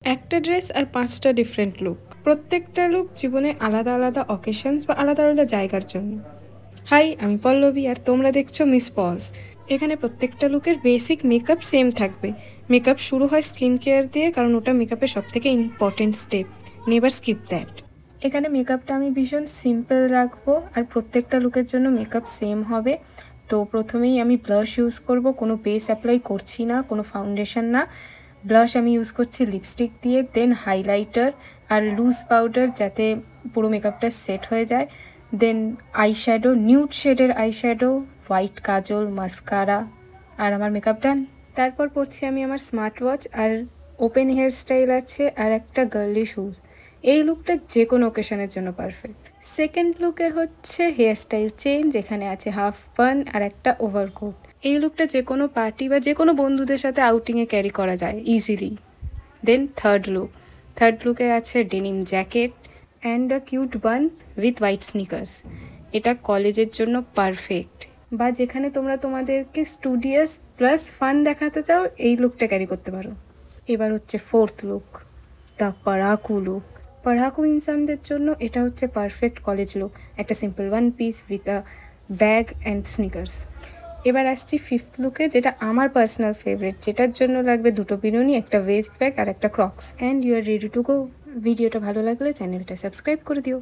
একটা ড্রেস আর ৫টা different look. প্রত্যেকটা লুক জীবনে আলাদা আলাদা অকেশনস বা আলাদা আলাদা জায়গার জন্য। হাই, আমি পল্লবী আর তোমরা দেখছো মিস পলস। এখানে প্রত্যেকটা লুকের বেসিক মেকআপ সেম থাকবে। মেকআপ শুরু হয় স্কিন কেয়ার দিয়ে, কারণ ওটা মেকআপের সবথেকে important step. Never skip that. এখানে মেকআপটা আমি ভীষণ সিম্পল রাখবো আর প্রত্যেকটা লুকের জন্য মেকআপ সেম হবে। তো প্রথমেই আমি ব্লাশ ইউজ করব, কোনো বেস অ্যাপ্লাই করছি না, কোনো ফাউন্ডেশন না। ব্লাশ আমি ইউজ করছি লিপস্টিক দিয়ে, দেন হাইলাইটার আর লুজ পাউডার যাতে পুরো মেকআপটা সেট হয়ে যায়, দেন আইশ্যাডো, নিউড শেডের আইশ্যাডো, হোয়াইট কাজল, মাস্কারা, আর আমার মেকআপ ডান। তারপর পরছি আমি আমার স্মার্ট ওয়াচ, আর ওপেন হেয়ার স্টাইল আছে, আর একটা গার্লি শুজ। এই লুকটা যে কোনো ওকেশনের জন্য পারফেক্ট। সেকেন্ড লুকে হচ্ছে হেয়ার স্টাইল চেঞ্জ, যেখানে আছে হাফ বান আর একটা ওভারকোট। এই লুকটা যে কোনো পার্টি বা যে কোনো বন্ধুদের সাথে আউটিংয়ে ক্যারি করা যায় ইজিলি। দেন থার্ড লুকে আছে denim jacket and a cute bun with white sneakers. এটা কলেজের জন্য পারফেক্ট, বা যেখানে তোমরা তোমাদেরকে স্টুডিয়াস প্লাস ফান দেখাতে চাও, এই লুকটা ক্যারি করতে পারো। এবার হচ্ছে ফোর্থ লুক, দ্য পড়াকু লুক। পড়াকু ইনসানদের জন্য এটা হচ্ছে পারফেক্ট কলেজ লুক, একটা simple one piece with a bag and sneakers. এবার আসছি ফিফথ লুকে, যেটা আমার পার্সোনাল ফেভারিট, যেটার জন্য লাগবে দুটো বিনুনি, একটা ওয়েস্ট ব্যাগ আর একটা crocs, and you are ready to go. ভিডিওটা ভালো লাগলে চ্যানেলটা সাবস্ক্রাইব করে দিও।